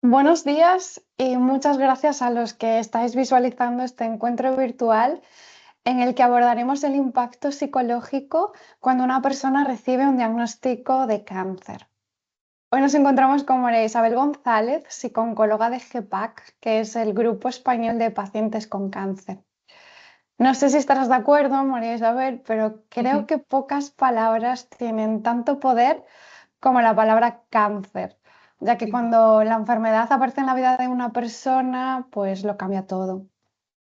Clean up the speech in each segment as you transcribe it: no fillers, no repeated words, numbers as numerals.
Buenos días y muchas gracias a los que estáis visualizando este encuentro virtual en el que abordaremos el impacto psicológico cuando una persona recibe un diagnóstico de cáncer. Hoy nos encontramos con María Isabel González, psicooncóloga de GEPAC, que es el Grupo Español de Pacientes con Cáncer. No sé si estarás de acuerdo, María Isabel, pero creo Ujú. que pocas palabras tienen tanto poder como la palabra cáncer, ya que Sí. cuando la enfermedad aparece en la vida de una persona, pues lo cambia todo.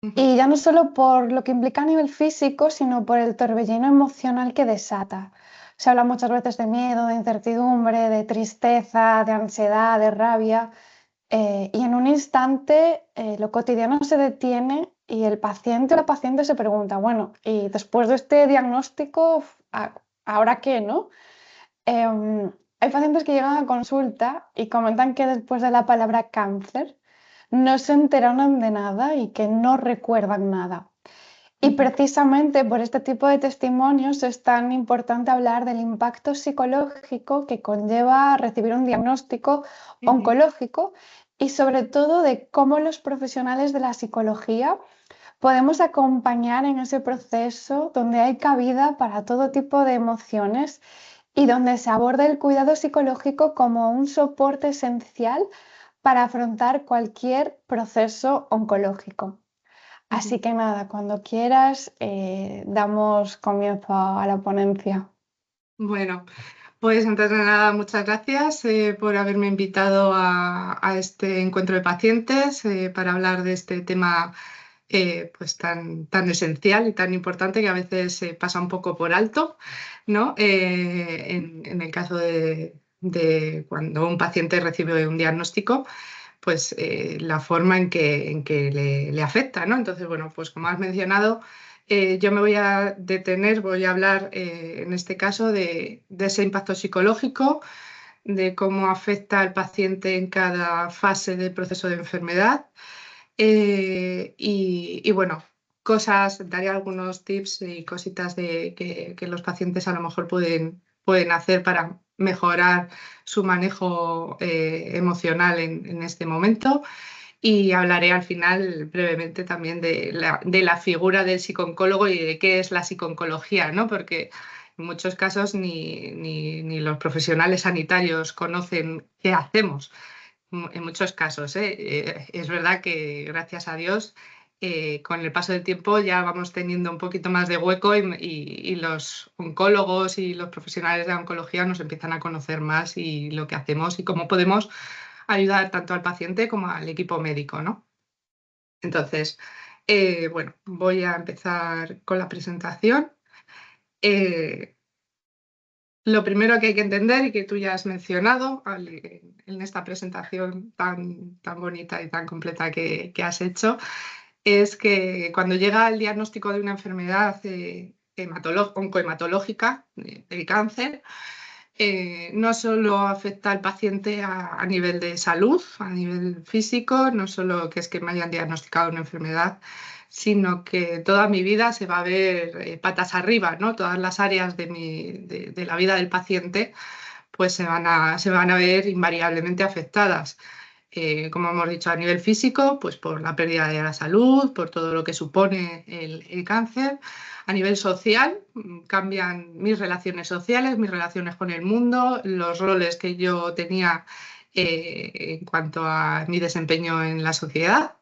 Ujú. Y ya no solo por lo que implica a nivel físico, sino por el torbellino emocional que desata. Se habla muchas veces de miedo, de incertidumbre, de tristeza, de ansiedad, de rabia, y en un instante lo cotidiano se detiene y el paciente o la paciente se pregunta, bueno, y después de este diagnóstico, ¿ahora qué, no? Hay pacientes que llegan a consulta y comentan que después de la palabra cáncer no se enteraron de nada y que no recuerdan nada. Y Ujú. precisamente por este tipo de testimonios es tan importante hablar del impacto psicológico que conlleva recibir un diagnóstico Ujú. oncológico y sobre todo de cómo los profesionales de la psicología podemos acompañar en ese proceso donde hay cabida para todo tipo de emociones y donde se aborda el cuidado psicológico como un soporte esencial para afrontar cualquier proceso oncológico. Así Ujú. que nada, cuando quieras, damos comienzo a la ponencia. Bueno, pues antes de nada, muchas gracias por haberme invitado a este encuentro de pacientes para hablar de este tema pues tan esencial y tan importante que a veces se pasa un poco por alto, ¿no? En el caso de cuando un paciente recibe un diagnóstico, pues la forma en que le afecta, ¿no? Entonces, bueno, pues como has mencionado, yo me voy a detener, voy a hablar en este caso de ese impacto psicológico, de cómo afecta al paciente en cada fase del proceso de enfermedad y bueno, daré algunos tips y cositas que los pacientes a lo mejor pueden hacer para mejorar su manejo emocional en este momento. Y hablaré al final brevemente también de la figura del psicooncólogo y de qué es la psicooncología, ¿no? Porque en muchos casos ni los profesionales sanitarios conocen qué hacemos. En muchos casos, ¿eh? Es verdad que gracias a Dios con el paso del tiempo ya vamos teniendo un poquito más de hueco y los oncólogos y los profesionales de la oncología nos empiezan a conocer más y lo que hacemos y cómo podemos ayudar tanto al paciente como al equipo médico, ¿no? Entonces, bueno, voy a empezar con la presentación. Eh, lo primero que hay que entender y que tú ya has mencionado en esta presentación tan bonita y tan completa que has hecho, es que cuando llega el diagnóstico de una enfermedad oncohematológica, del cáncer, no solo afecta al paciente a nivel de salud, a nivel físico, no solo que es que me hayan diagnosticado una enfermedad, sino que toda mi vida se va a ver patas arriba, ¿no? Todas las áreas de la vida del paciente pues se van a ver invariablemente afectadas. Como hemos dicho, a nivel físico, pues por la pérdida de la salud, por todo lo que supone el cáncer. A nivel social, cambian mis relaciones sociales, mis relaciones con el mundo, los roles que yo tenía en cuanto a mi desempeño en la sociedad.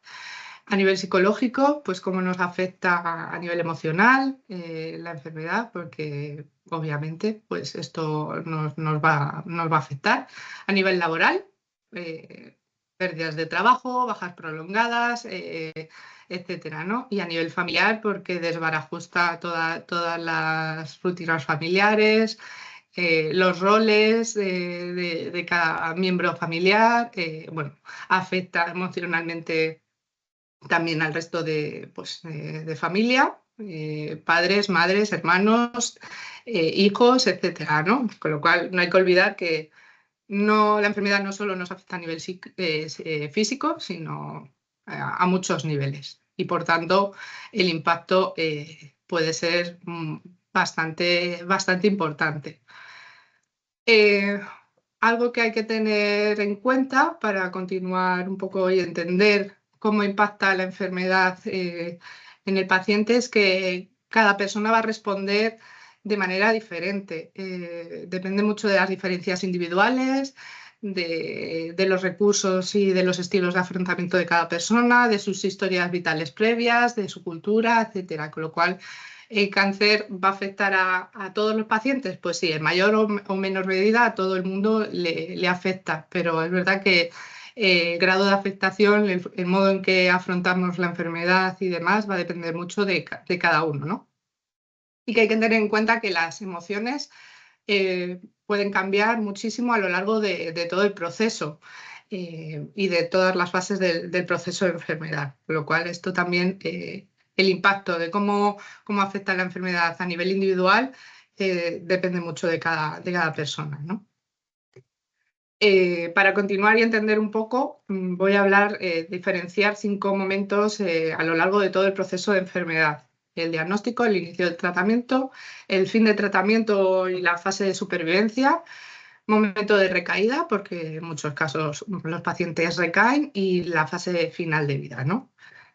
A nivel psicológico, pues cómo nos afecta a nivel emocional la enfermedad, porque obviamente pues esto nos va a afectar. A nivel laboral, pérdidas de trabajo, bajas prolongadas, etcétera, ¿no? Y a nivel familiar, porque desbarajusta todas las rutinas familiares, los roles de cada miembro familiar, bueno, afecta emocionalmente también al resto de familia, padres, madres, hermanos, hijos, etcétera, ¿no? Con lo cual no hay que olvidar que la enfermedad no solo nos afecta a nivel físico, sino a muchos niveles. Y por tanto, el impacto puede ser bastante importante. Eh, algo que hay que tener en cuenta para continuar un poco y entender cómo impacta la enfermedad en el paciente es que cada persona va a responder de manera diferente. Depende mucho de las diferencias individuales, de los recursos y de los estilos de afrontamiento de cada persona, de sus historias vitales previas, de su cultura, etcétera. Con lo cual, ¿el cáncer va a afectar a todos los pacientes? Pues sí, en mayor o menor medida a todo el mundo le afecta, pero es verdad que el grado de afectación, el modo en que afrontamos la enfermedad y demás va a depender mucho de cada uno, ¿no? Y que hay que tener en cuenta que las emociones pueden cambiar muchísimo a lo largo de todo el proceso y de todas las fases del proceso de enfermedad. Con lo cual, esto también, el impacto de cómo afecta la enfermedad a nivel individual, depende mucho de cada persona, ¿no? Para continuar y entender un poco, voy a hablar, diferenciar 5 momentos a lo largo de todo el proceso de enfermedad. El diagnóstico, el inicio del tratamiento, el fin de tratamiento y la fase de supervivencia, momento de recaída, porque en muchos casos los pacientes recaen, y la fase final de vida, ¿no?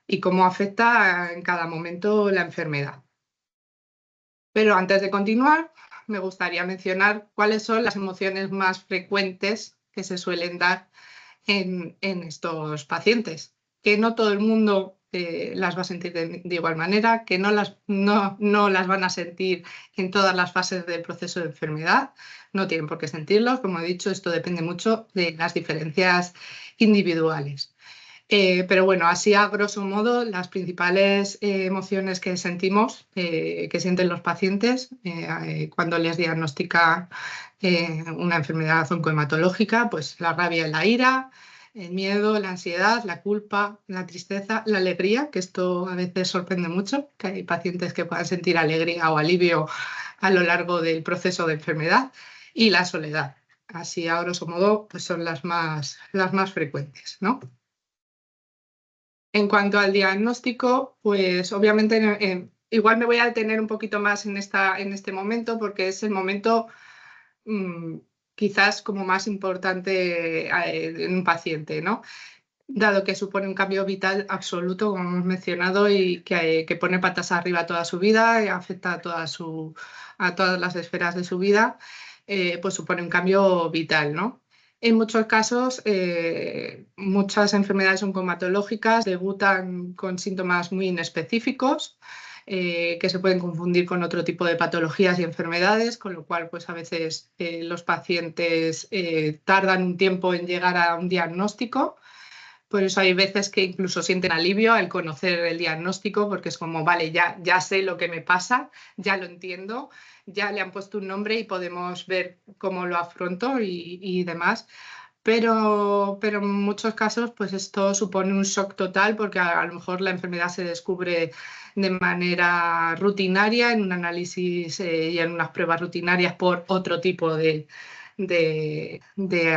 Y cómo afecta en cada momento la enfermedad. Pero antes de continuar, me gustaría mencionar cuáles son las emociones más frecuentes que se suelen dar en estos pacientes, que no todo el mundo las va a sentir de igual manera, que no las van a sentir en todas las fases del proceso de enfermedad, no tienen por qué sentirlos, como he dicho, esto depende mucho de las diferencias individuales. Pero bueno, así a grosso modo, las principales emociones que sentimos, que sienten los pacientes cuando les diagnostica una enfermedad oncohematológica, pues la rabia y la ira, el miedo, la ansiedad, la culpa, la tristeza, la alegría, que esto a veces sorprende mucho, que hay pacientes que puedan sentir alegría o alivio a lo largo del proceso de enfermedad, y la soledad. Así a grosso modo, pues son las más frecuentes, ¿no? En cuanto al diagnóstico, pues obviamente igual me voy a detener un poquito más en este momento porque es el momento mm, quizás como más importante en un paciente, ¿no? Dado que supone un cambio vital absoluto, como hemos mencionado, y que pone patas arriba toda su vida y afecta a todas las esferas de su vida, pues supone un cambio vital, ¿no? En muchos casos, muchas enfermedades oncomatológicas debutan con síntomas muy inespecíficos, que se pueden confundir con otro tipo de patologías y enfermedades, con lo cual pues a veces los pacientes tardan un tiempo en llegar a un diagnóstico. Por eso hay veces que incluso sienten alivio al conocer el diagnóstico, porque es como, vale, ya sé lo que me pasa, ya lo entiendo, ya le han puesto un nombre y podemos ver cómo lo afronto y demás. Pero en muchos casos, pues esto supone un shock total, porque a lo mejor la enfermedad se descubre de manera rutinaria en un análisis y en unas pruebas rutinarias por otro tipo de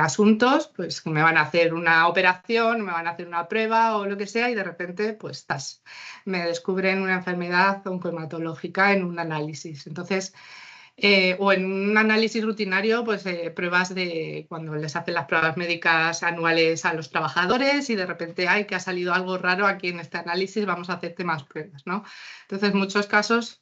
asuntos, pues que me van a hacer una operación, me van a hacer una prueba o lo que sea, y de repente, pues me descubren una enfermedad oncohematológica en un análisis. Entonces, o en un análisis rutinario, pues pruebas de cuando les hacen las pruebas médicas anuales a los trabajadores y de repente, ay, que ha salido algo raro aquí en este análisis, vamos a hacerte más pruebas, ¿no? Entonces, en muchos casos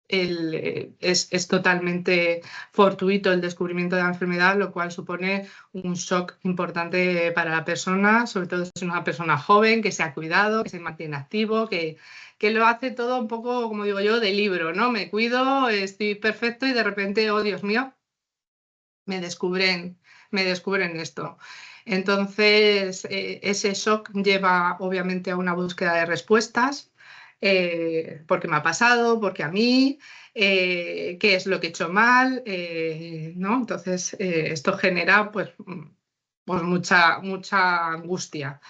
es totalmente fortuito el descubrimiento de la enfermedad, lo cual supone un shock importante para la persona, sobre todo si es una persona joven, que se ha cuidado, que se mantiene activo, que lo hace todo un poco, como digo yo, de libro, ¿no? Me cuido, estoy perfecto y de repente, oh Dios mío, me descubren, me descubren esto. Entonces, ese shock lleva obviamente a una búsqueda de respuestas, porque me ha pasado, porque a mí, qué es lo que he hecho mal, ¿no? Entonces, esto genera pues mucha angustia.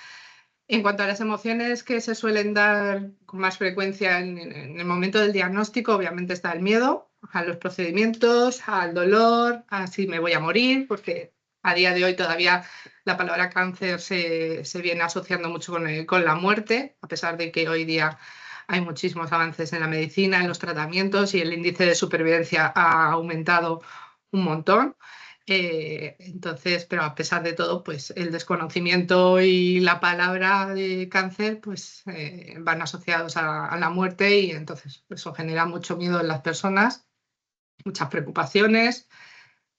En cuanto a las emociones que se suelen dar con más frecuencia en el momento del diagnóstico, obviamente está el miedo a los procedimientos, al dolor, a si me voy a morir, porque a día de hoy todavía la palabra cáncer se viene asociando mucho con la muerte, a pesar de que hoy día hay muchísimos avances en la medicina, en los tratamientos, y el índice de supervivencia ha aumentado un montón. Entonces, pero a pesar de todo, pues el desconocimiento y la palabra de cáncer pues van asociados a la muerte y entonces eso genera mucho miedo en las personas, muchas preocupaciones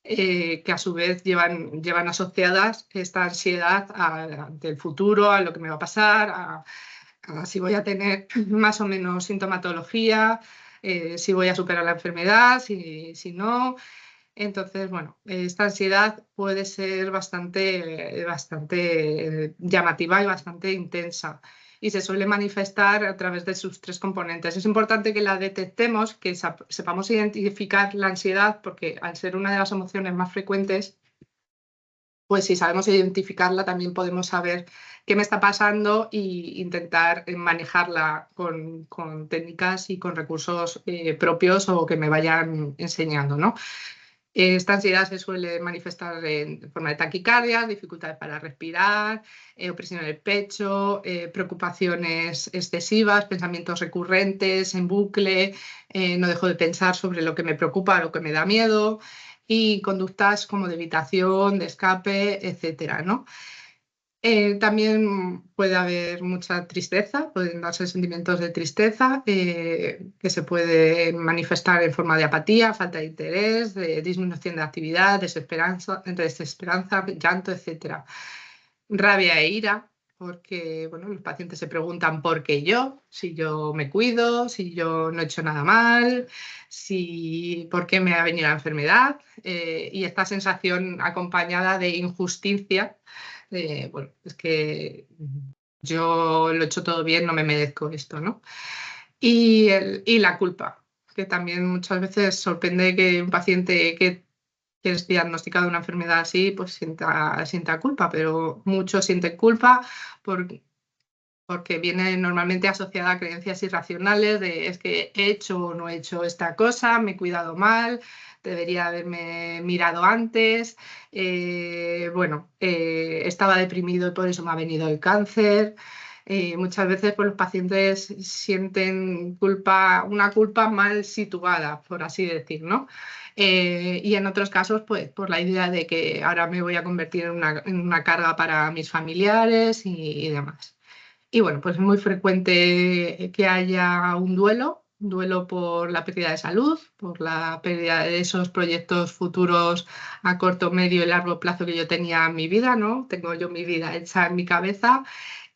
que a su vez llevan asociadas esta ansiedad del futuro, a lo que me va a pasar, a si voy a tener más o menos sintomatología, si voy a superar la enfermedad, si no. Entonces, bueno, esta ansiedad puede ser bastante llamativa y bastante intensa y se suele manifestar a través de sus tres componentes. Es importante que la detectemos, que sepamos identificar la ansiedad, porque al ser una de las emociones más frecuentes, pues si sabemos identificarla, también podemos saber qué me está pasando e intentar manejarla con técnicas y con recursos propios o que me vayan enseñando, ¿no? Esta ansiedad se suele manifestar en forma de taquicardia, dificultades para respirar, opresión en el pecho, preocupaciones excesivas, pensamientos recurrentes en bucle, no dejo de pensar sobre lo que me preocupa, lo que me da miedo, y conductas como de evitación, de escape, etcétera, ¿no? También puede haber mucha tristeza, pueden darse sentimientos de tristeza que se pueden manifestar en forma de apatía, falta de interés, de disminución de actividad, desesperanza, llanto, etc. Rabia e ira, porque bueno, los pacientes se preguntan por qué yo, si yo me cuido, si yo no he hecho nada mal, por qué me ha venido la enfermedad, y esta sensación acompañada de injusticia bueno, es que yo lo he hecho todo bien, no me merezco esto, ¿no? Y la culpa, que también muchas veces sorprende que un paciente que es diagnosticado una enfermedad así, pues sienta culpa, pero muchos sienten culpa porque viene normalmente asociada a creencias irracionales de es que he hecho o no he hecho esta cosa, me he cuidado mal, debería haberme mirado antes, bueno, estaba deprimido y por eso me ha venido el cáncer. Muchas veces pues, los pacientes sienten una culpa mal situada, por así decir, ¿no? Y en otros casos, pues por la idea de que ahora me voy a convertir en una carga para mis familiares y demás. Y bueno, pues es muy frecuente que haya un duelo por la pérdida de salud, por la pérdida de esos proyectos futuros a corto, medio y largo plazo que yo tenía en mi vida, ¿no? Tengo yo mi vida hecha en mi cabeza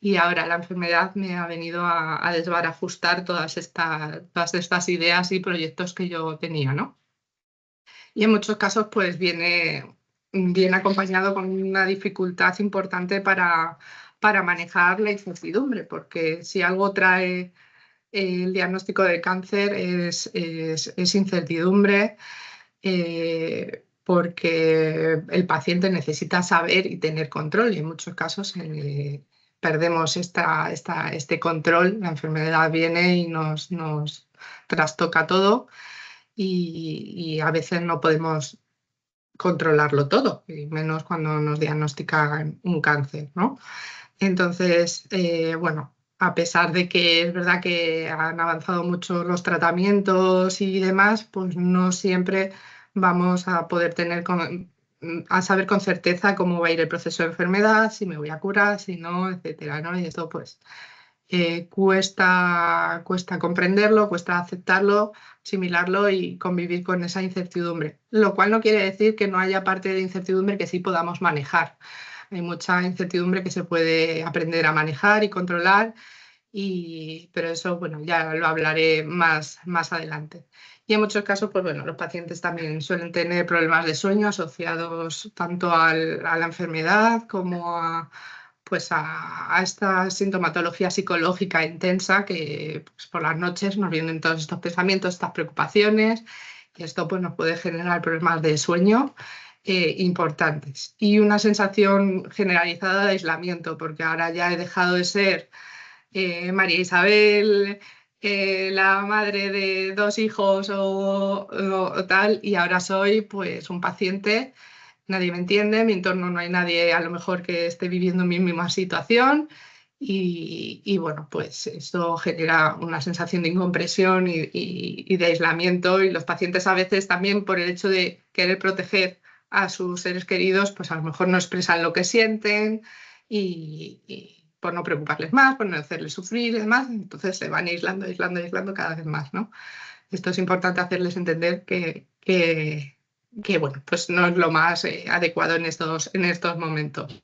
y ahora la enfermedad me ha venido a desbarajustar todas estas ideas y proyectos que yo tenía, ¿no? Y en muchos casos, pues viene acompañado con una dificultad importante para manejar la incertidumbre, porque si algo trae el diagnóstico de cáncer es incertidumbre, porque el paciente necesita saber y tener control, y en muchos casos perdemos este control, la enfermedad viene y nos trastoca todo. Y a veces no podemos controlarlo todo, y menos cuando nos diagnostican un cáncer, ¿no? Entonces, bueno, a pesar de que es verdad que han avanzado mucho los tratamientos y demás, pues no siempre vamos a poder a saber con certeza cómo va a ir el proceso de enfermedad, si me voy a curar, si no, etcétera, ¿no? Y esto pues cuesta comprenderlo, cuesta aceptarlo, asimilarlo y convivir con esa incertidumbre. Lo cual no quiere decir que no haya parte de incertidumbre que sí podamos manejar. Hay mucha incertidumbre que se puede aprender a manejar y controlar, pero eso, bueno, ya lo hablaré más adelante. Y en muchos casos, pues bueno, los pacientes también suelen tener problemas de sueño asociados tanto a la enfermedad como a esta sintomatología psicológica intensa que pues, por las noches nos vienen todos estos pensamientos, estas preocupaciones, y esto pues, nos puede generar problemas de sueño importantes. Y una sensación generalizada de aislamiento, porque ahora ya he dejado de ser María Isabel, la madre de dos hijos o tal, y ahora soy pues un paciente. Nadie me entiende, en mi entorno no hay nadie a lo mejor que esté viviendo mi misma situación y bueno, pues esto genera una sensación de incompresión y de aislamiento, y los pacientes a veces también por el hecho de querer proteger a sus seres queridos, pues a lo mejor no expresan lo que sienten y por no preocuparles más, por no hacerles sufrir y demás, entonces se van aislando, aislando, aislando cada vez más, ¿no? Esto es importante hacerles entender que bueno, pues no es lo más adecuado en estos momentos.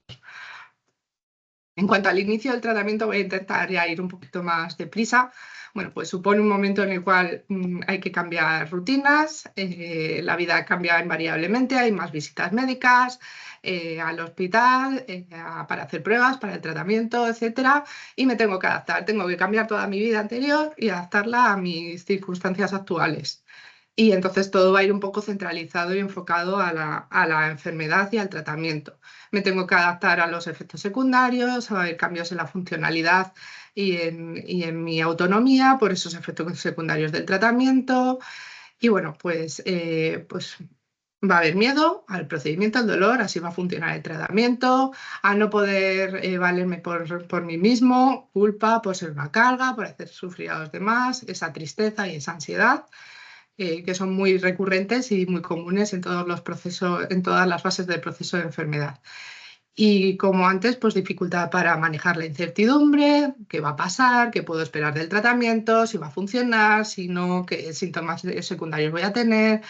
En cuanto al inicio del tratamiento, voy a intentar ya ir un poquito más deprisa. Bueno, pues supone un momento en el cual hay que cambiar rutinas, la vida cambia invariablemente, hay más visitas médicas al hospital para hacer pruebas, para el tratamiento, etcétera, y me tengo que adaptar, tengo que cambiar toda mi vida anterior y adaptarla a mis circunstancias actuales. Y entonces todo va a ir un poco centralizado y enfocado a la enfermedad y al tratamiento. Me tengo que adaptar a los efectos secundarios, a ver cambios en la funcionalidad y en mi autonomía por esos efectos secundarios del tratamiento. Y bueno, pues va a haber miedo al procedimiento, al dolor, así va a funcionar el tratamiento, a no poder valerme por mí mismo, culpa por ser una carga, por hacer sufrir a los demás, esa tristeza y esa ansiedad que son muy recurrentes y muy comunes en todos los procesos, en todas las fases del proceso de enfermedad. Y como antes, pues dificultad para manejar la incertidumbre, qué va a pasar, qué puedo esperar del tratamiento, si va a funcionar, si no, qué síntomas secundarios voy a tener,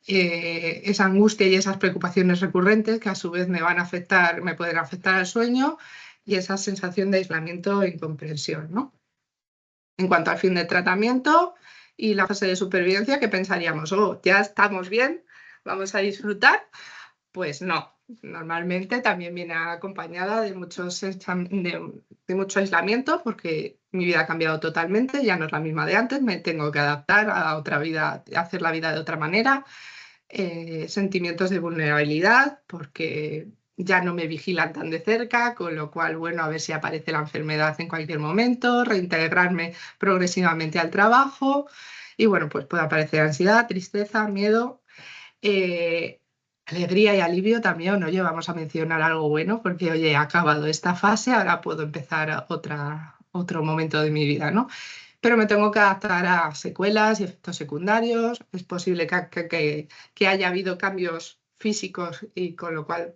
esa angustia y esas preocupaciones recurrentes que a su vez me van a afectar, me pueden afectar al sueño y esa sensación de aislamiento e incomprensión, ¿no? En cuanto al fin del tratamiento y la fase de supervivencia, que pensaríamos, oh, ya estamos bien, vamos a disfrutar. Pues no, normalmente también viene acompañada de mucho aislamiento porque mi vida ha cambiado totalmente, ya no es la misma de antes, me tengo que adaptar a otra vida, a hacer la vida de otra manera, sentimientos de vulnerabilidad porque ya no me vigilan tan de cerca, con lo cual, bueno, a ver si aparece la enfermedad en cualquier momento, reintegrarme progresivamente al trabajo y bueno, pues puede aparecer ansiedad, tristeza, miedo. Alegría y alivio también, oye, vamos a mencionar algo bueno porque, oye, he acabado esta fase, ahora puedo empezar otro momento de mi vida, ¿no? Pero me tengo que adaptar a secuelas y efectos secundarios. Es posible que haya habido cambios físicos y con lo cual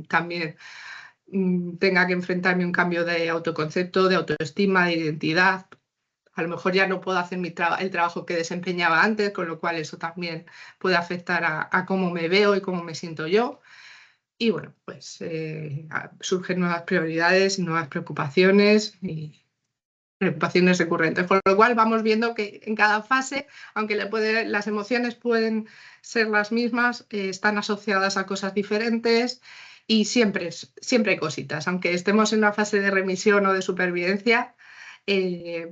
también tenga que enfrentarme a un cambio de autoconcepto, de autoestima, de identidad. A lo mejor ya no puedo hacer el trabajo que desempeñaba antes, con lo cual eso también puede afectar a cómo me veo y cómo me siento yo. Y bueno, pues surgen nuevas prioridades, nuevas preocupaciones y preocupaciones recurrentes. Con lo cual vamos viendo que en cada fase, aunque las emociones pueden ser las mismas, están asociadas a cosas diferentes y siempre hay cositas. Aunque estemos en una fase de remisión o de supervivencia,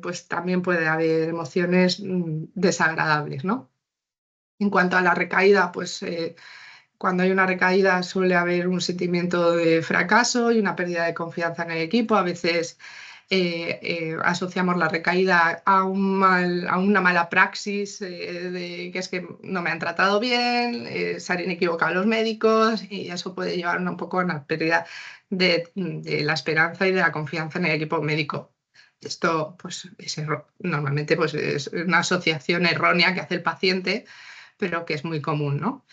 pues también puede haber emociones desagradables, ¿no? En cuanto a la recaída, pues cuando hay una recaída suele haber un sentimiento de fracaso y una pérdida de confianza en el equipo. A veces asociamos la recaída a una mala praxis, que es que no me han tratado bien, se han equivocado los médicos y eso puede llevar un poco a una pérdida de la esperanza y de la confianza en el equipo médico. Esto pues, normalmente pues, es una asociación errónea que hace el paciente, pero que es muy común, ¿no?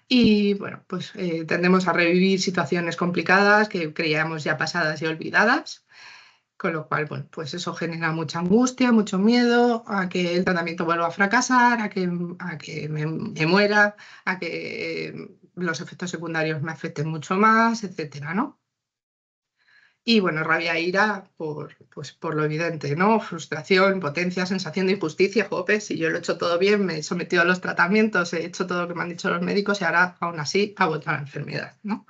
Y bueno, pues tendemos a revivir situaciones complicadas que creíamos ya pasadas y olvidadas, con lo cual, bueno, pues eso genera mucha angustia, mucho miedo a que el tratamiento vuelva a fracasar, a que me muera, a que los efectos secundarios me afecten mucho más, etcétera, ¿no? Y bueno, rabia e ira pues por lo evidente, ¿no? Frustración, impotencia, sensación de injusticia. Jope, si yo lo he hecho todo bien, me he sometido a los tratamientos, he hecho todo lo que me han dicho los médicos y ahora aún así ha vuelto a la enfermedad, ¿no?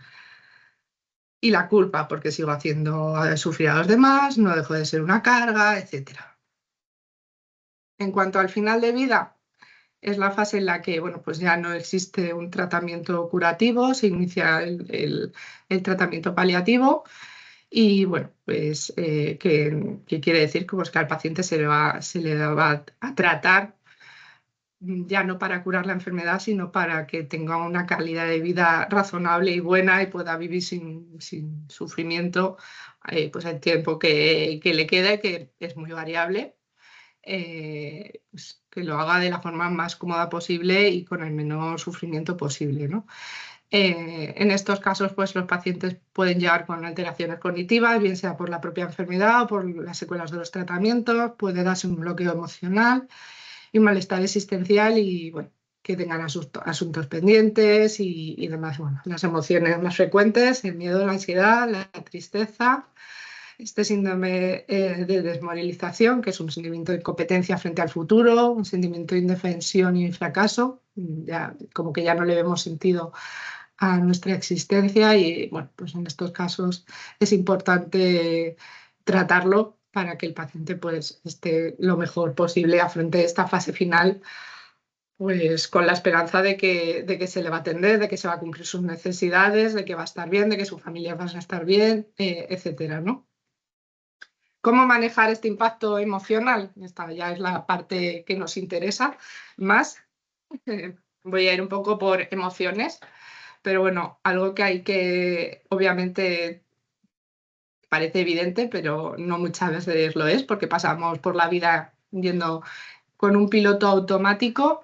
Y la culpa, porque sigo haciendo sufrir a los demás, no dejo de ser una carga, etcétera. En cuanto al final de vida, es la fase en la que, bueno, pues ya no existe un tratamiento curativo, se inicia el tratamiento paliativo. Y bueno, pues, ¿qué quiere decir? Pues que al paciente se le va a tratar ya no para curar la enfermedad, sino para que tenga una calidad de vida razonable y buena y pueda vivir sin sufrimiento, pues el tiempo que le quede, que es muy variable, pues que lo haga de la forma más cómoda posible y con el menor sufrimiento posible, ¿no? En estos casos, pues los pacientes pueden llegar con alteraciones cognitivas, bien sea por la propia enfermedad o por las secuelas de los tratamientos, puede darse un bloqueo emocional y un malestar existencial y, bueno, que tengan asuntos pendientes y demás. Bueno, las emociones más frecuentes, el miedo, la ansiedad, la tristeza, este síndrome de desmoralización, que es un sentimiento de incompetencia frente al futuro, un sentimiento de indefensión y fracaso, ya, como que ya no le vemos sentido a nuestra existencia y, bueno, pues en estos casos es importante tratarlo para que el paciente pues esté lo mejor posible, afronte esta fase final pues con la esperanza de que se le va a atender, de que se va a cumplir sus necesidades, de que va a estar bien, de que su familia va a estar bien, etcétera, ¿no? ¿Cómo manejar este impacto emocional? Esta ya es la parte que nos interesa más. Voy a ir un poco por emociones, pero bueno, algo que hay que, obviamente, parece evidente, pero no muchas veces lo es, porque pasamos por la vida yendo con un piloto automático,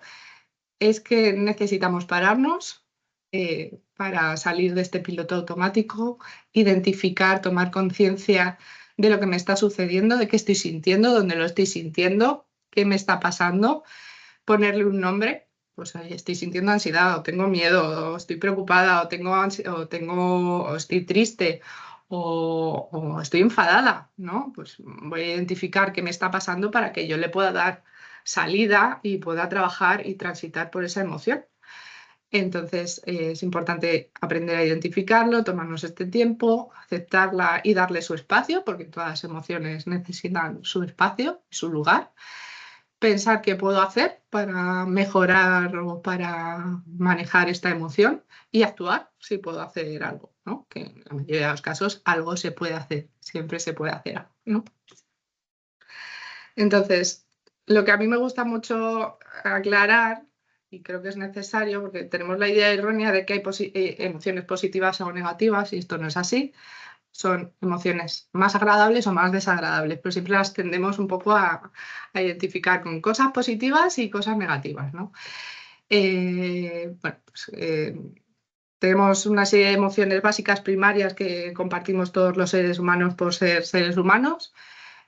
es que necesitamos pararnos para salir de este piloto automático, identificar, tomar conciencia de lo que me está sucediendo, de qué estoy sintiendo, dónde lo estoy sintiendo, qué me está pasando, ponerle un nombre. Pues ahí estoy sintiendo ansiedad, o tengo miedo, o estoy preocupada, o estoy triste, o estoy enfadada, ¿no? Pues voy a identificar qué me está pasando para que yo le pueda dar salida y pueda trabajar y transitar por esa emoción. Entonces, es importante aprender a identificarlo, tomarnos este tiempo, aceptarla y darle su espacio, porque todas las emociones necesitan su espacio y su lugar. Pensar qué puedo hacer para mejorar o para manejar esta emoción y actuar si puedo hacer algo, ¿no? Que en la mayoría de los casos algo se puede hacer, siempre se puede hacer algo, ¿no? Entonces, lo que a mí me gusta mucho aclarar, y creo que es necesario, porque tenemos la idea errónea de que hay emociones positivas o negativas, y esto no es así. Son emociones más agradables o más desagradables, pero siempre las tendemos un poco a identificar con cosas positivas y cosas negativas, ¿no? Bueno, pues, tenemos una serie de emociones básicas primarias que compartimos todos los seres humanos por ser seres humanos.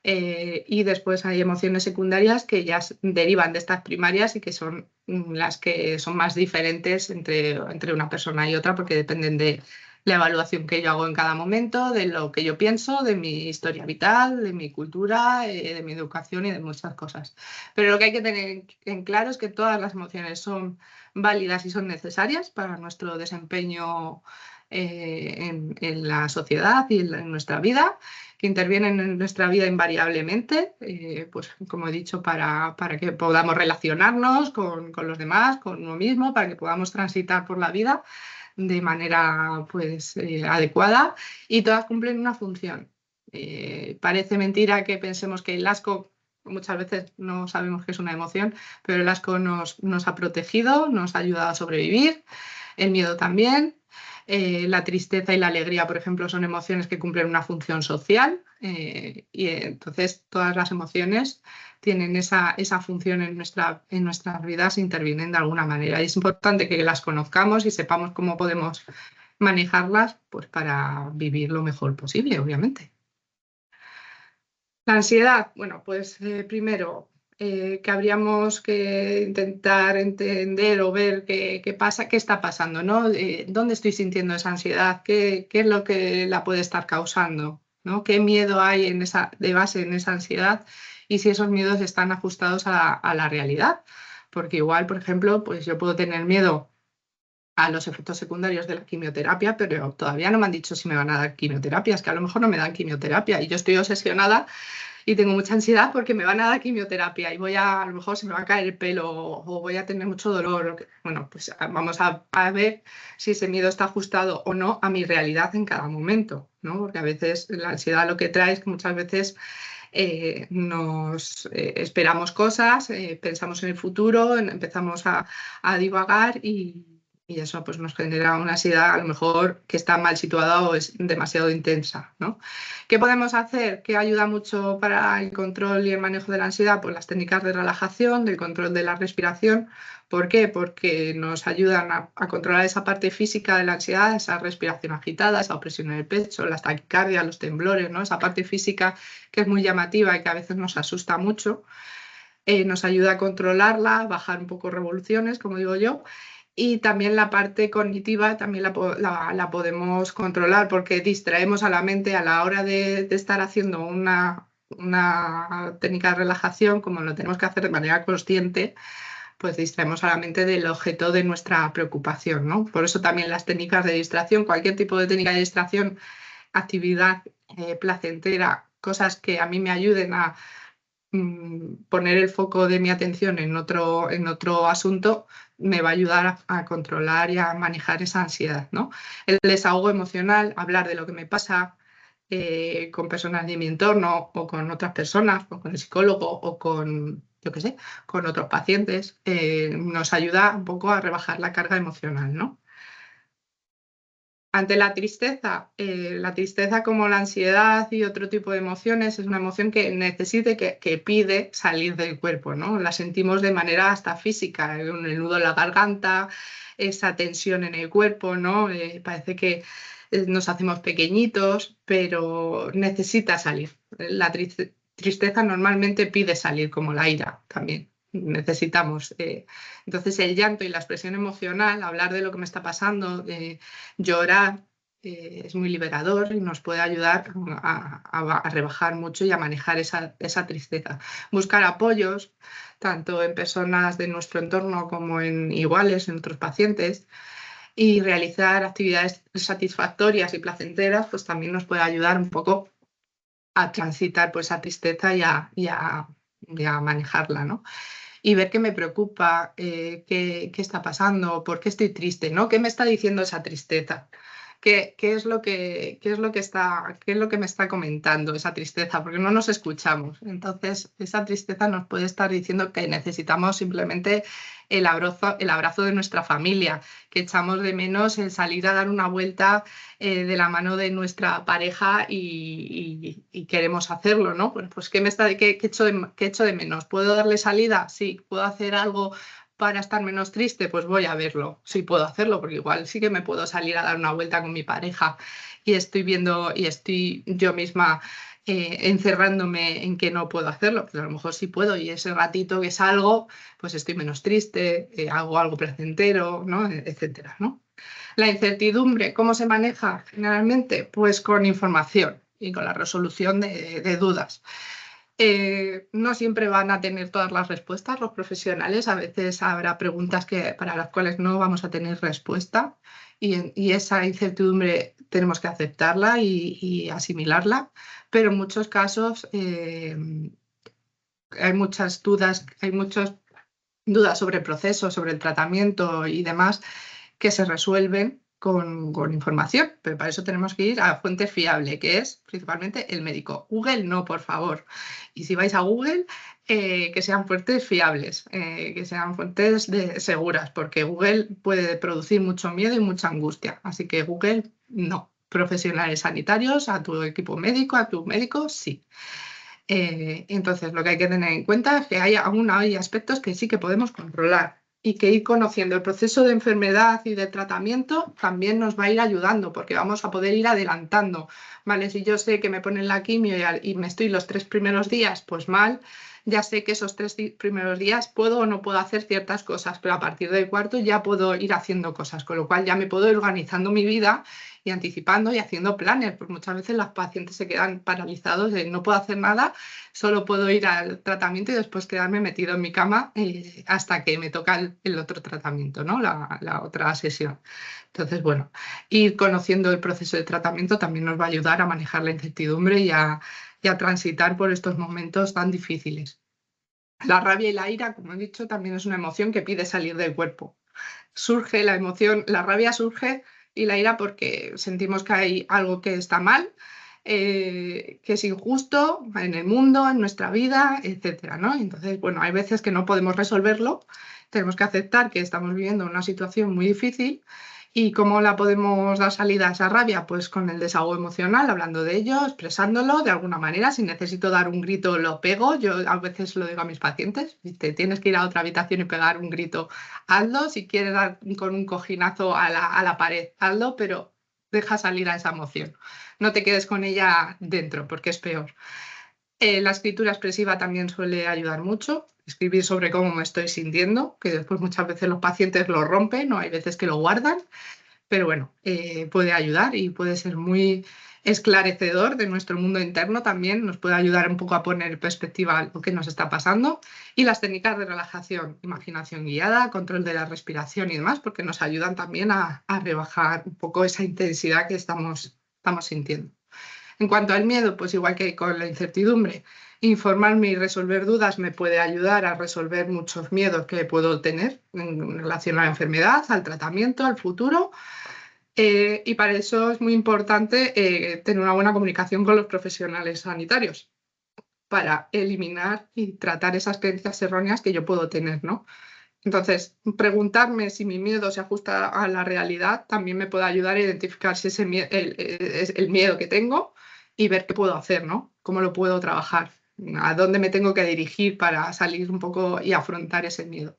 Y después hay emociones secundarias que ya derivan de estas primarias y que son las que son más diferentes entre una persona y otra porque dependen de la evaluación que yo hago en cada momento, de lo que yo pienso, de mi historia vital, de mi cultura, de mi educación y de muchas cosas. Pero lo que hay que tener en claro es que todas las emociones son válidas y son necesarias para nuestro desempeño en la sociedad y en nuestra vida, que intervienen en nuestra vida invariablemente, pues como he dicho, para que podamos relacionarnos con los demás, con uno mismo, para que podamos transitar por la vida de manera pues, adecuada y todas cumplen una función. Parece mentira que pensemos que el asco, muchas veces no sabemos que es una emoción, pero el asco nos ha protegido, nos ha ayudado a sobrevivir, el miedo también. La tristeza y la alegría, por ejemplo, son emociones que cumplen una función social y entonces todas las emociones tienen esa función en nuestras vidas, intervienen de alguna manera. Y es importante que las conozcamos y sepamos cómo podemos manejarlas pues, para vivir lo mejor posible, obviamente. La ansiedad, bueno, pues primero que habríamos que intentar entender o ver qué pasa, qué está pasando, ¿no? ¿Dónde estoy sintiendo esa ansiedad? ¿Qué es lo que la puede estar causando? ¿No? ¿Qué miedo hay de base en esa ansiedad? Y si esos miedos están ajustados a la realidad. Porque igual, por ejemplo, pues yo puedo tener miedo a los efectos secundarios de la quimioterapia, pero todavía no me han dicho si me van a dar quimioterapia, es que a lo mejor no me dan quimioterapia y yo estoy obsesionada y tengo mucha ansiedad porque me van a dar quimioterapia y a lo mejor se me va a caer el pelo o voy a tener mucho dolor. Bueno, pues vamos a ver si ese miedo está ajustado o no a mi realidad en cada momento, ¿no? Porque a veces la ansiedad lo que trae es que muchas veces nos esperamos cosas, pensamos en el futuro, empezamos a divagar Y eso pues, nos genera una ansiedad a lo mejor que está mal situada o es demasiado intensa, ¿no? ¿Qué podemos hacer? ¿Qué ayuda mucho para el control y el manejo de la ansiedad? Pues las técnicas de relajación, del control de la respiración. ¿Por qué? Porque nos ayudan a controlar esa parte física de la ansiedad, esa respiración agitada, esa opresión en el pecho, las taquicardias, los temblores, ¿no? Esa parte física que es muy llamativa y que a veces nos asusta mucho. Nos ayuda a controlarla, bajar un poco revoluciones, como digo yo. Y también la parte cognitiva también la podemos controlar porque distraemos a la mente a la hora de estar haciendo una técnica de relajación, como lo tenemos que hacer de manera consciente, pues distraemos a la mente del objeto de nuestra preocupación, ¿no? Por eso también las técnicas de distracción, cualquier tipo de técnica de distracción, actividad placentera, cosas que a mí me ayuden a poner el foco de mi atención en otro asunto, me va a ayudar a controlar y a manejar esa ansiedad, ¿no? El desahogo emocional, hablar de lo que me pasa con personas de mi entorno o con otras personas, o con el psicólogo o con, yo qué sé, con otros pacientes, nos ayuda un poco a rebajar la carga emocional, ¿no? Ante la tristeza como la ansiedad y otro tipo de emociones es una emoción que necesite, que pide salir del cuerpo, ¿no? La sentimos de manera hasta física, el nudo en la garganta, esa tensión en el cuerpo, ¿no? Parece que nos hacemos pequeñitos, pero necesita salir. La tristeza normalmente pide salir, como la ira también. Necesitamos. Entonces, el llanto y la expresión emocional, hablar de lo que me está pasando, llorar, es muy liberador y nos puede ayudar a rebajar mucho y a manejar esa tristeza. Buscar apoyos, tanto en personas de nuestro entorno como en iguales, en otros pacientes, y realizar actividades satisfactorias y placenteras, pues también nos puede ayudar un poco a transitar pues, esa tristeza y a manejarla, ¿no? Y ver qué me preocupa, qué está pasando, por qué estoy triste, ¿no? ¿Qué me está diciendo esa tristeza? ¿Qué es lo qué es lo que me está comentando esa tristeza? Porque no nos escuchamos. Entonces, esa tristeza nos puede estar diciendo que necesitamos simplemente el abrazo de nuestra familia, que echamos de menos el salir a dar una vuelta de la mano de nuestra pareja y queremos hacerlo, ¿no? Pues ¿qué echo de menos? ¿Puedo darle salida? Sí. ¿Puedo hacer algo para estar menos triste? Pues voy a verlo. Sí puedo hacerlo, porque igual sí que me puedo salir a dar una vuelta con mi pareja y estoy viendo y estoy yo misma encerrándome en que no puedo hacerlo, pero a lo mejor sí puedo y ese ratito que salgo, pues estoy menos triste, hago algo placentero, ¿no? Etcétera, ¿no? La incertidumbre, ¿cómo se maneja generalmente? Pues con información y con la resolución de dudas. No siempre van a tener todas las respuestas los profesionales, a veces habrá preguntas para las cuales no vamos a tener respuesta y esa incertidumbre tenemos que aceptarla y asimilarla, pero en muchos casos hay muchas dudas sobre el proceso, sobre el tratamiento y demás que se resuelven con información, pero para eso tenemos que ir a fuente fiable, que es principalmente el médico. Google no, por favor. Y si vais a Google, que sean fuentes fiables, que sean fuentes seguras, porque Google puede producir mucho miedo y mucha angustia. Así que Google no. Profesionales sanitarios, a tu equipo médico, a tu médico, sí. Entonces, lo que hay que tener en cuenta es que aún hay aspectos que sí que podemos controlar y que ir conociendo el proceso de enfermedad y de tratamiento también nos va a ir ayudando porque vamos a poder ir adelantando, ¿vale? Si yo sé que me ponen la quimio y me estoy los 3 primeros días, pues mal, ya sé que esos 3 primeros días puedo o no puedo hacer ciertas cosas, pero a partir del cuarto ya puedo ir haciendo cosas, con lo cual ya me puedo ir organizando mi vida y anticipando y haciendo planes, porque muchas veces los pacientes se quedan paralizados de no puedo hacer nada, solo puedo ir al tratamiento y después quedarme metido en mi cama hasta que me toca el otro tratamiento, ¿no? La otra sesión. Entonces, bueno, ir conociendo el proceso de tratamiento también nos va a ayudar a manejar la incertidumbre y a transitar por estos momentos tan difíciles. La rabia y la ira, como he dicho, también es una emoción que pide salir del cuerpo. Surge la emoción, la rabia surge y la ira porque sentimos que hay algo que está mal, que es injusto en el mundo, en nuestra vida, etcétera, ¿no? Entonces, bueno, hay veces que no podemos resolverlo tenemos que aceptar que estamos viviendo una situación muy difícil. ¿Y cómo la podemos dar salida a esa rabia? Pues con el desahogo emocional, hablando de ello, expresándolo de alguna manera. Si necesito dar un grito, lo pego. Yo a veces lo digo a mis pacientes, te tienes que ir a otra habitación y pegar un grito, hazlo. Si quieres dar con un cojinazo a la pared, hazlo, pero deja salir a esa emoción. No te quedes con ella dentro, porque es peor. La escritura expresiva también suele ayudar mucho. Escribir sobre cómo me estoy sintiendo, que después muchas veces los pacientes lo rompen o hay veces que lo guardan, pero bueno, puede ayudar y puede ser muy esclarecedor de nuestro mundo interno también, nos puede ayudar un poco a poner en perspectiva lo que nos está pasando. Y las técnicas de relajación, imaginación guiada, control de la respiración y demás, porque nos ayudan también a rebajar un poco esa intensidad que estamos sintiendo. En cuanto al miedo, pues igual que con la incertidumbre, informarme y resolver dudas me puede ayudar a resolver muchos miedos que puedo tener en relación a la enfermedad, al tratamiento, al futuro. Y para eso es muy importante tener una buena comunicación con los profesionales sanitarios para eliminar y tratar esas creencias erróneas que yo puedo tener, ¿no? Entonces, preguntarme si mi miedo se ajusta a la realidad también me puede ayudar a identificar si ese es el miedo que tengo y ver qué puedo hacer, ¿no? Cómo lo puedo trabajar, a dónde me tengo que dirigir para salir un poco y afrontar ese miedo.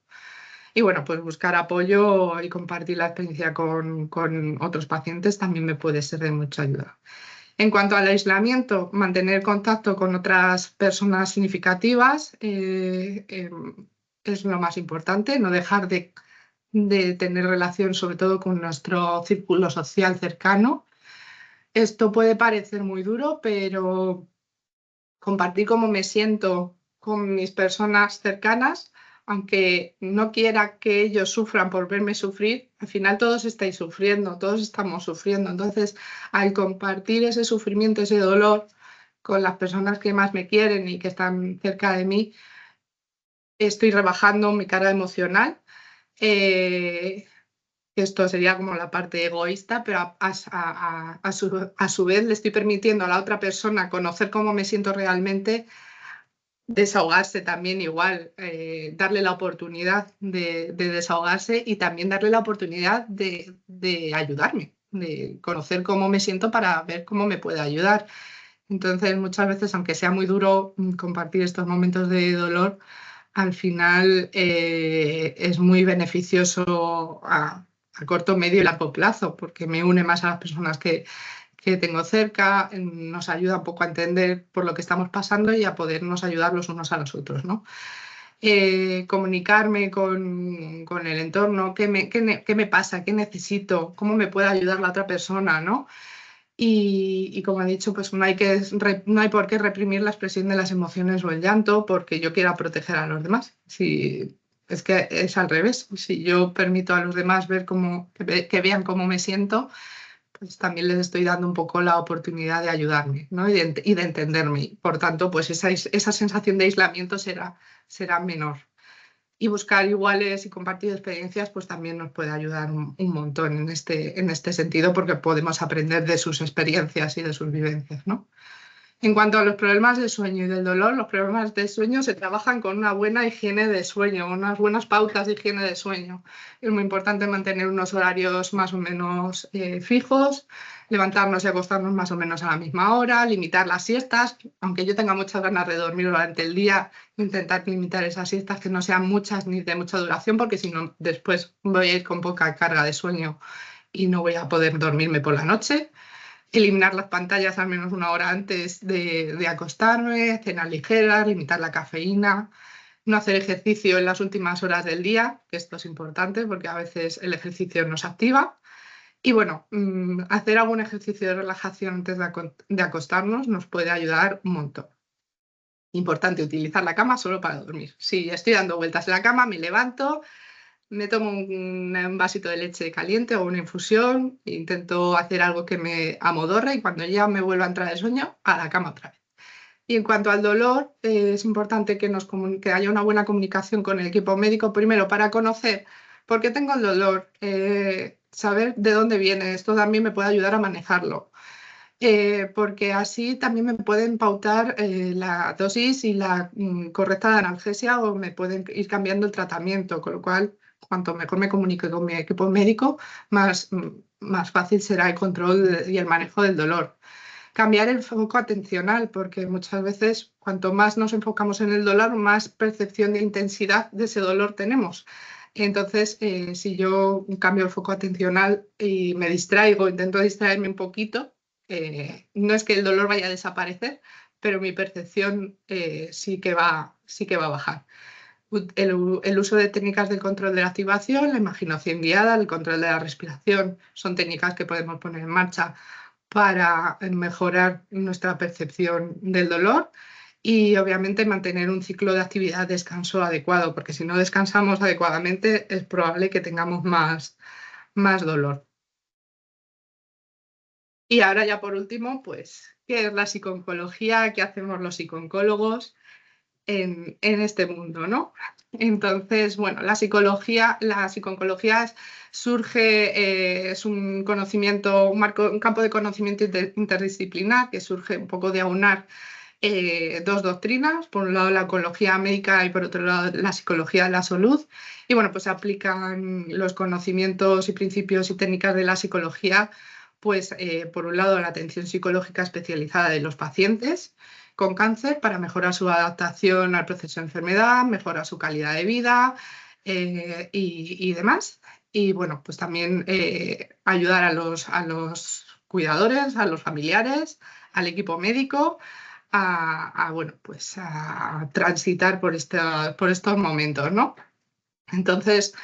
Y bueno, pues buscar apoyo y compartir la experiencia con otros pacientes también me puede ser de mucha ayuda. En cuanto al aislamiento, mantener contacto con otras personas significativas es lo más importante, no dejar de tener relación sobre todo con nuestro círculo social cercano. Esto puede parecer muy duro, pero compartir cómo me siento con mis personas cercanas, aunque no quiera que ellos sufran por verme sufrir, al final todos estáis sufriendo, todos estamos sufriendo. Entonces, al compartir ese sufrimiento, ese dolor con las personas que más me quieren y que están cerca de mí, estoy rebajando mi carga emocional. Esto sería como la parte egoísta, pero a su vez le estoy permitiendo a la otra persona conocer cómo me siento realmente, desahogarse también igual, darle la oportunidad de desahogarse y también darle la oportunidad de ayudarme, de conocer cómo me siento para ver cómo me puede ayudar. Entonces, muchas veces, aunque sea muy duro compartir estos momentos de dolor, al final es muy beneficioso a corto, medio y largo plazo, porque me une más a las personas que tengo cerca, nos ayuda un poco a entender por lo que estamos pasando y a podernos ayudar los unos a los otros, ¿no? Comunicarme con el entorno, qué me pasa, qué necesito, cómo me puede ayudar la otra persona, ¿no? Y como he dicho, pues no hay por qué reprimir la expresión de las emociones o el llanto porque yo quiera proteger a los demás. Si, es que es al revés. Si yo permito a los demás ver que vean cómo me siento, pues también les estoy dando un poco la oportunidad de ayudarme, ¿no? Y de entenderme. Por tanto, pues esa sensación de aislamiento será menor. Y buscar iguales y compartir experiencias, pues también nos puede ayudar un montón en este sentido, porque podemos aprender de sus experiencias y de sus vivencias, ¿no? En cuanto a los problemas de sueño y del dolor, los problemas de sueño se trabajan con una buena higiene de sueño, unas buenas pautas de higiene de sueño. Es muy importante mantener unos horarios más o menos fijos, levantarnos y acostarnos más o menos a la misma hora, limitar las siestas, aunque yo tenga muchas ganas de dormir durante el día, intentar limitar esas siestas que no sean muchas ni de mucha duración, porque si no, después voy a ir con poca carga de sueño y no voy a poder dormirme por la noche. Eliminar las pantallas al menos una hora antes de acostarme, cenar ligeras, limitar la cafeína, no hacer ejercicio en las últimas horas del día, que esto es importante porque a veces el ejercicio nos activa. Y bueno, hacer algún ejercicio de relajación antes de acostarnos nos puede ayudar un montón. Importante utilizar la cama solo para dormir. Si estoy dando vueltas en la cama, me levanto, me tomo un vasito de leche caliente o una infusión, e intento hacer algo que me amodorre y cuando ya me vuelva a entrar el sueño, a la cama otra vez. Y en cuanto al dolor, es importante que haya una buena comunicación con el equipo médico, primero para conocer por qué tengo el dolor, saber de dónde viene, esto también me puede ayudar a manejarlo. porque así también me pueden pautar la dosis y la correcta analgesia o me pueden ir cambiando el tratamiento, con lo cual cuanto mejor me comunique con mi equipo médico, más fácil será el control y el manejo del dolor. Cambiar el foco atencional, porque muchas veces cuanto más nos enfocamos en el dolor, más percepción de intensidad de ese dolor tenemos. Entonces, si yo cambio el foco atencional y me distraigo, intento distraerme un poquito, no es que el dolor vaya a desaparecer, pero mi percepción sí que va a bajar. El uso de técnicas de control de la activación, la imaginación guiada, el control de la respiración, son técnicas que podemos poner en marcha para mejorar nuestra percepción del dolor y obviamente mantener un ciclo de actividad descanso adecuado, porque si no descansamos adecuadamente es probable que tengamos más dolor. Y ahora ya por último, pues, ¿qué es la psico-oncología? ¿Qué hacemos los psico-oncólogos en este mundo, ¿no? Entonces, bueno, la psico-oncología surge, es un conocimiento, un campo de conocimiento interdisciplinar que surge un poco de aunar dos doctrinas, por un lado la oncología médica y por otro lado la psicología de la salud. Y bueno, pues se aplican los conocimientos y principios y técnicas de la psicología, pues por un lado la atención psicológica especializada de los pacientes con cáncer para mejorar su adaptación al proceso de enfermedad, mejorar su calidad de vida y demás. Y bueno, pues también ayudar a los cuidadores, a los familiares, al equipo médico bueno, pues a transitar por estos momentos, ¿no? Entonces,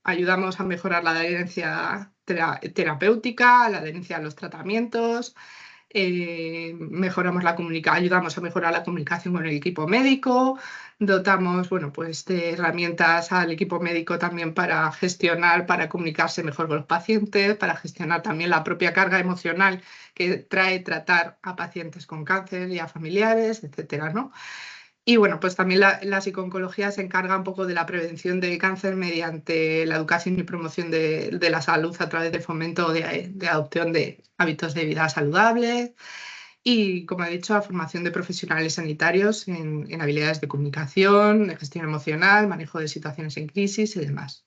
ayudamos a mejorar la adherencia terapéutica, la adherencia a los tratamientos, ayudamos a mejorar la comunicación con el equipo médico, dotamos, bueno, pues de herramientas al equipo médico también para gestionar, para comunicarse mejor con los pacientes, para gestionar también la propia carga emocional que trae tratar a pacientes con cáncer y a familiares, etcétera, ¿no? Y bueno, pues también la psico-oncología se encarga un poco de la prevención del cáncer mediante la educación y promoción de la salud a través del fomento de adopción de hábitos de vida saludables y, como he dicho, la formación de profesionales sanitarios en habilidades de comunicación, de gestión emocional, manejo de situaciones en crisis y demás.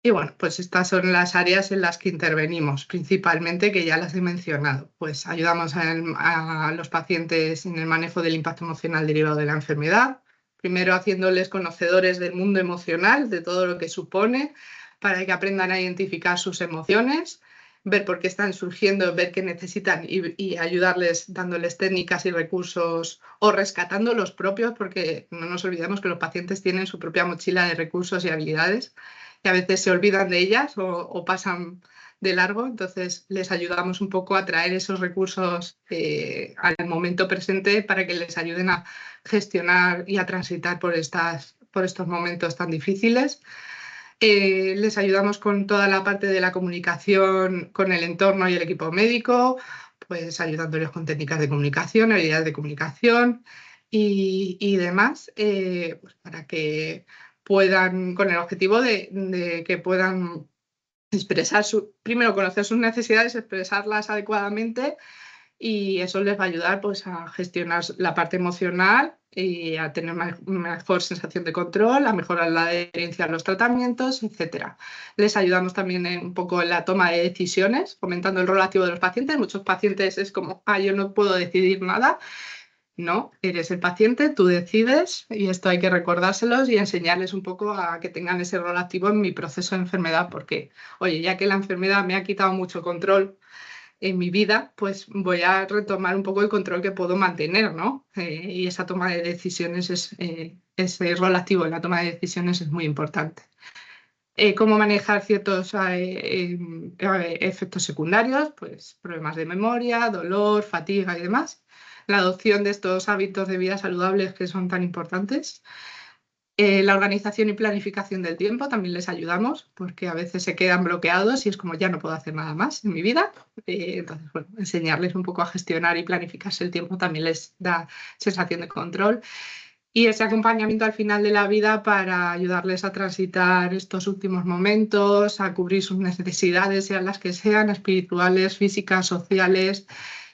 Y bueno, pues estas son las áreas en las que intervenimos principalmente, que ya las he mencionado. Pues ayudamos a los pacientes en el manejo del impacto emocional derivado de la enfermedad, primero haciéndoles conocedores del mundo emocional, de todo lo que supone, para que aprendan a identificar sus emociones, ver por qué están surgiendo, ver qué necesitan y ayudarles dándoles técnicas y recursos o rescatando los propios, porque no nos olvidemos que los pacientes tienen su propia mochila de recursos y habilidades que a veces se olvidan de ellas o pasan de largo, entonces les ayudamos un poco a traer esos recursos al momento presente para que les ayuden a gestionar y a transitar por estos momentos tan difíciles. Les ayudamos con toda la parte de la comunicación con el entorno y el equipo médico, pues ayudándoles con técnicas de comunicación, habilidades de comunicación y demás, pues para que puedan, con el objetivo de que puedan expresar primero conocer sus necesidades, expresarlas adecuadamente y eso les va a ayudar pues, a gestionar la parte emocional y a tener mejor sensación de control, a mejorar la adherencia a los tratamientos, etc. Les ayudamos también un poco en la toma de decisiones, fomentando el rol activo de los pacientes. Muchos pacientes es como, yo no puedo decidir nada. No, eres el paciente, tú decides y esto hay que recordárselos y enseñarles un poco a que tengan ese rol activo en mi proceso de enfermedad, porque, oye, ya que la enfermedad me ha quitado mucho control en mi vida, pues voy a retomar un poco el control que puedo mantener, ¿no? Y esa toma de decisiones, ese rol activo en la toma de decisiones es muy importante. Cómo manejar ciertos efectos secundarios, pues problemas de memoria, dolor, fatiga y demás. La adopción de estos hábitos de vida saludables que son tan importantes. La organización y planificación del tiempo también les ayudamos porque a veces se quedan bloqueados y es como ya no puedo hacer nada más en mi vida. Entonces, bueno, enseñarles un poco a gestionar y planificarse el tiempo también les da sensación de control. y ese acompañamiento al final de la vida para ayudarles a transitar estos últimos momentos, a cubrir sus necesidades, sean las que sean, espirituales, físicas, sociales,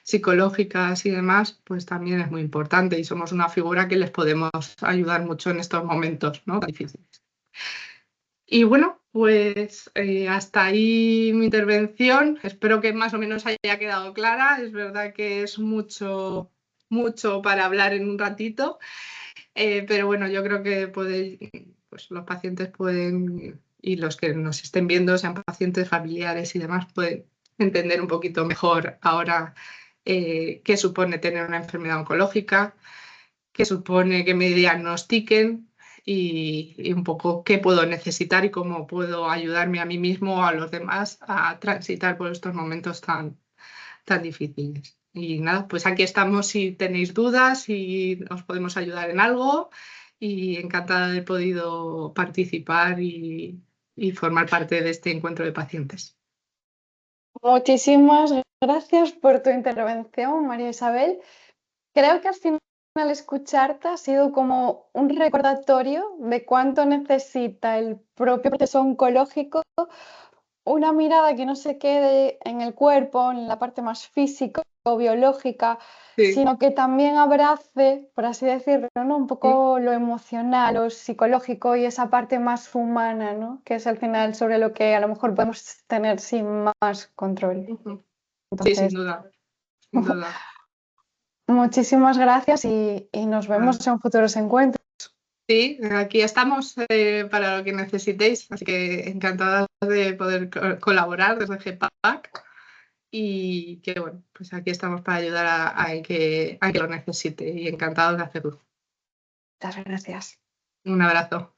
psicológicas y demás, pues también es muy importante y somos una figura que les podemos ayudar mucho en estos momentos, ¿no?, difíciles. Y bueno, pues hasta ahí mi intervención. Espero que más o menos haya quedado clara. Es verdad que es mucho, mucho para hablar en un ratito. Pero bueno, yo creo que pues los pacientes pueden, y los que nos estén viendo, sean pacientes, familiares y demás, pueden entender un poquito mejor ahora qué supone tener una enfermedad oncológica, qué supone que me diagnostiquen y un poco qué puedo necesitar y cómo puedo ayudarme a mí mismo o a los demás a transitar por estos momentos tan difíciles. Y nada, pues aquí estamos si tenéis dudas, si os podemos ayudar en algo y encantada de haber podido participar y formar parte de este encuentro de pacientes. Muchísimas gracias por tu intervención, María Isabel. Creo que al final escucharte ha sido como un recordatorio de cuánto necesita el propio proceso oncológico una mirada que no se quede en el cuerpo, en la parte más física o biológica, Sí. sino que también abrace, por así decirlo, ¿no?, un poco lo emocional, lo psicológico y esa parte más humana, ¿no?, que es al final sobre lo que a lo mejor podemos tener sin más control. Sí, sin Entonces, duda, sin duda. muchísimas gracias y nos vemos en futuros encuentros. Sí, aquí estamos para lo que necesitéis, así que encantada de poder colaborar desde GEPAC y que bueno, pues aquí estamos para ayudar a que lo necesite y encantados de hacerlo. Muchas gracias. Un abrazo.